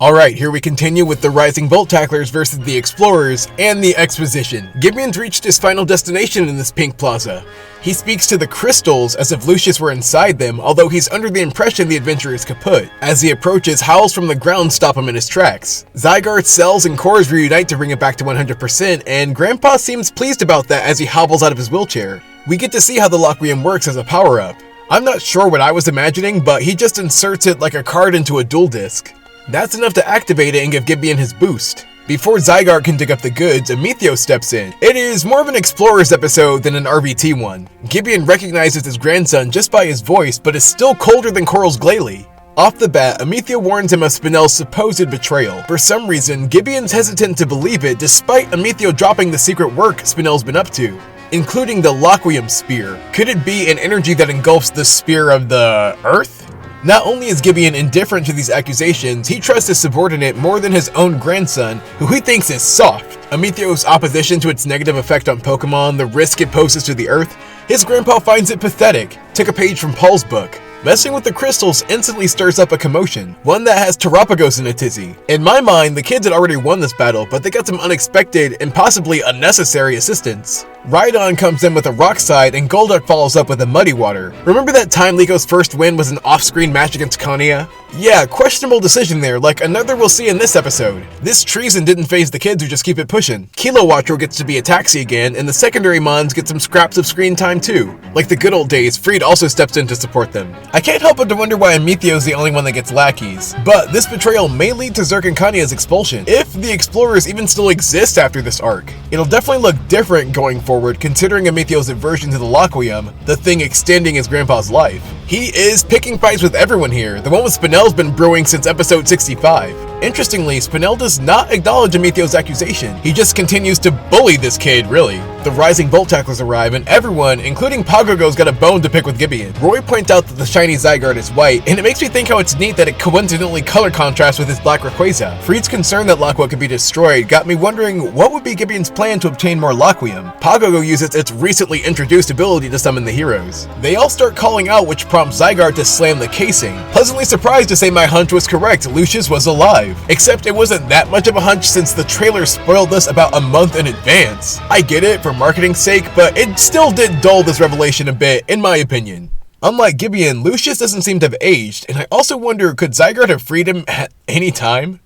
Alright, here we continue with the Rising Bolt Tacklers versus the Explorers and the Exposition. Gibeon's reached his final destination in this pink plaza. He speaks to the crystals as if Lucius were inside them, although he's under the impression the adventure is kaput. As he approaches, howls from the ground stop him in his tracks. Zygarde's cells and cores reunite to bring it back to 100%, and Grandpa seems pleased about that as he hobbles out of his wheelchair. We get to see how the Loquium works as a power-up. I'm not sure what I was imagining, but he just inserts it like a card into a dual disc. That's enough to activate it and give Gibeon his boost. Before Zygarde can dig up the goods, Amethio steps in. It is more of an Explorers episode than an RVT one. Gibeon recognizes his grandson just by his voice, but is still colder than Coral's Glalie. Off the bat, Amethio warns him of Spinel's supposed betrayal. For some reason, Gibeon's hesitant to believe it despite Amethio dropping the secret work Spinel's been up to, including the Loquium spear. Could it be an energy that engulfs the spear of the Earth? Not only is Gibeon indifferent to these accusations, he trusts his subordinate more than his own grandson, who he thinks is soft. Amethio's opposition to its negative effect on Pokemon, the risk it poses to the Earth, his grandpa finds it pathetic. Took a page from Paul's book. Messing with the crystals instantly stirs up a commotion, one that has Terapagos in a tizzy. In my mind, the kids had already won this battle, but they got some unexpected and possibly unnecessary assistance. Rhydon comes in with a rock slide and Golduck follows up with a muddy water. Remember that time Lico's first win was an off-screen match against Connia? Yeah, questionable decision there, like another we'll see in this episode. This treason didn't faze the kids who just keep it pushing. Kilowattrel gets to be a taxi again, and the secondary mons get some scraps of screen time too. Like the good old days, Freed also steps in to support them. I can't help but to wonder why Amethio's the only one that gets lackeys, but this betrayal may lead to Zerk and Connia's expulsion, if the Explorers even still exist after this arc. It'll definitely look different going forward considering Amethio's aversion to the Loquium, the thing extending his grandpa's life. He is picking fights with everyone here. The one with Spinel's been brewing since episode 65. Interestingly, Spinel does not acknowledge Amethio's accusation. He just continues to bully this kid, really. The Rising Bolt Tacklers arrive, and everyone, including Pogogo's, got a bone to pick with Gibeon. Roy points out that the shiny Zygarde is white, and it makes me think how it's neat that it coincidentally color contrasts with his black Rayquaza. Freed's concern that Laqua could be destroyed got me wondering what would be Gibeon's plan to obtain more Loquium. Pogogo uses its recently introduced ability to summon the heroes. They all start calling out, which prompts Zygarde to slam the casing. Pleasantly surprised to say my hunch was correct, Lucius was alive. Except it wasn't that much of a hunch since the trailer spoiled this about a month in advance. I get it for marketing's sake, but it still did dull this revelation a bit, in my opinion. Unlike Gibeon, Lucius doesn't seem to have aged, and I also wonder, could Zygarde have freed him at any time?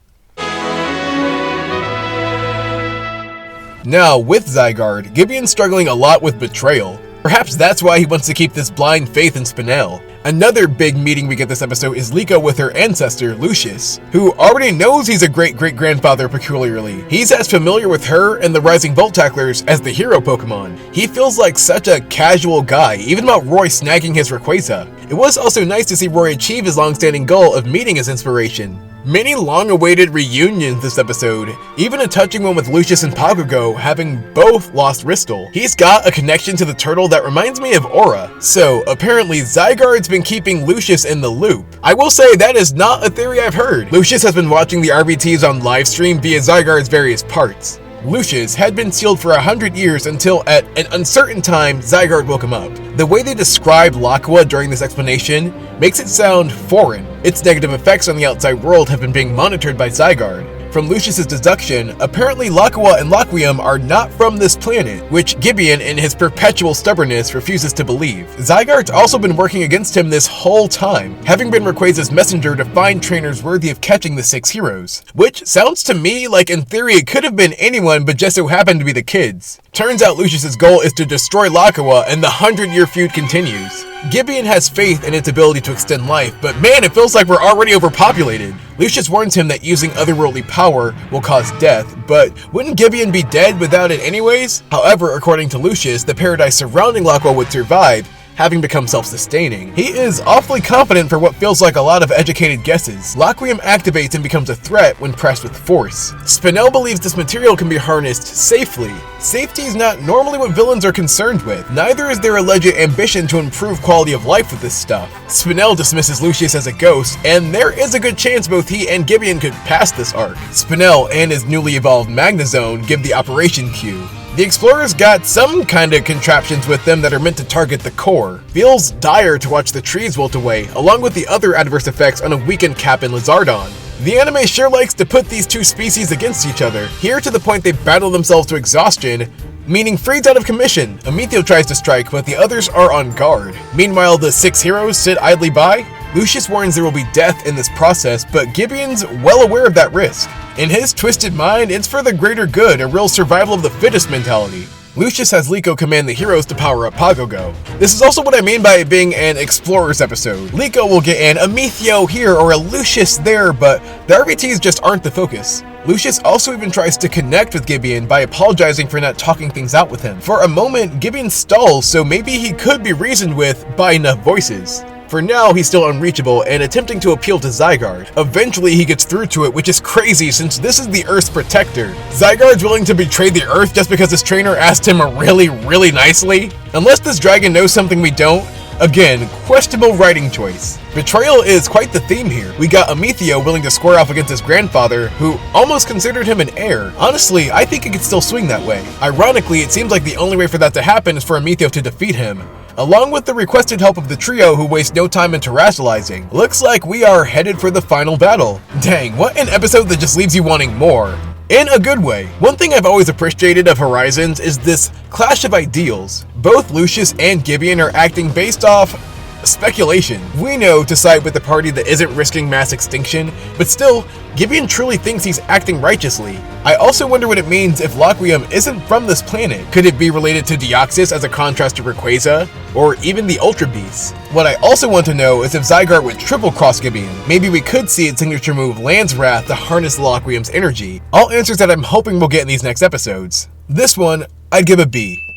Now, with Zygarde, Gibeon's struggling a lot with betrayal. Perhaps that's why he wants to keep this blind faith in Spinel. Another big meeting we get this episode is Laqua with her ancestor, Lucius, who already knows he's a great-great-grandfather peculiarly. He's as familiar with her and the Rising Bolt Tacklers as the hero Pokemon. He feels like such a casual guy, even about Roy snagging his Rayquaza. It was also nice to see Roy achieve his long-standing goal of meeting his inspiration. Many long-awaited reunions this episode, even a touching one with Lucius and Pogogo having both lost Ristle. He's got a connection to the turtle that reminds me of Aura, so apparently Zygarde's been keeping Lucius in the loop. I will say that is not a theory I've heard. Lucius has been watching the RBTs on livestream via Zygarde's various parts. Lucius had been sealed for 100 years until at an uncertain time Zygarde woke him up. The way they describe Laqua during this explanation makes it sound foreign. Its negative effects on the outside world have been being monitored by Zygarde. From Lucius's deduction, apparently Laqua and Loquium are not from this planet, which Gibeon, in his perpetual stubbornness, refuses to believe. Zygarde's also been working against him this whole time, having been Rayquaza's messenger to find trainers worthy of catching the 6 heroes. Which sounds to me like in theory it could have been anyone but just so happened to be the kids. Turns out Lucius's goal is to destroy Laqua and the 100-year feud continues. Gibeon has faith in its ability to extend life, but man, it feels like we're already overpopulated. Lucius warns him that using otherworldly power will cause death, but wouldn't Gibeon be dead without it anyways? However, according to Lucius, the paradise surrounding Laqua would survive, having become self-sustaining. He is awfully confident for what feels like a lot of educated guesses. Loquium activates and becomes a threat when pressed with force. Spinel believes this material can be harnessed safely. Safety is not normally what villains are concerned with. Neither is their alleged ambition to improve quality of life with this stuff. Spinel dismisses Lucius as a ghost, and there is a good chance both he and Gibeon could pass this arc. Spinel and his newly evolved Magnezone give the operation cue. The Explorers got some kind of contraptions with them that are meant to target the core. Feels dire to watch the trees wilt away, along with the other adverse effects on a weakened Cap and Lizardon. The anime sure likes to put these two species against each other, here to the point they battle themselves to exhaustion, meaning Freed's out of commission. Amicio tries to strike, but the others are on guard. Meanwhile, the 6 heroes sit idly by. Lucius warns there will be death in this process, but Gibeon's well aware of that risk. In his twisted mind, it's for the greater good, a real survival of the fittest mentality. Lucius has Laqua command the heroes to power up Pogogo. This is also what I mean by it being an Explorers episode. Laqua will get an Amicio here or a Lucius there, but the RBTs just aren't the focus. Lucius also even tries to connect with Gibeon by apologizing for not talking things out with him. For a moment, Gibeon stalls, so maybe he could be reasoned with by enough voices. For now, he's still unreachable and attempting to appeal to Zygarde. Eventually, he gets through to it, which is crazy since this is the Earth's protector. Zygarde's willing to betray the Earth just because his trainer asked him really nicely? Unless this dragon knows something we don't. Again, questionable writing choice. Betrayal is quite the theme here. We got Amicio willing to square off against his grandfather, who almost considered him an heir. Honestly, I think it could still swing that way. Ironically, it seems like the only way for that to happen is for Amicio to defeat him, along with the requested help of the trio who waste no time in terrestrializing. Looks like we are headed for the final battle. Dang, what an episode that just leaves you wanting more. In a good way. One thing I've always appreciated of Horizons is this clash of ideals. Both Lucius and Gibeon are acting based off speculation. We know to side with the party that isn't risking mass extinction, but still, Gibeon truly thinks he's acting righteously. I also wonder what it means if Loquium isn't from this planet. Could it be related to Deoxys as a contrast to Rayquaza? Or even the Ultra Beasts? What I also want to know is if Zygarde would triple cross Gibeon. Maybe we could see its signature move Land's Wrath to harness Loquium's energy. All answers that I'm hoping we'll get in these next episodes. This one, I'd give a B.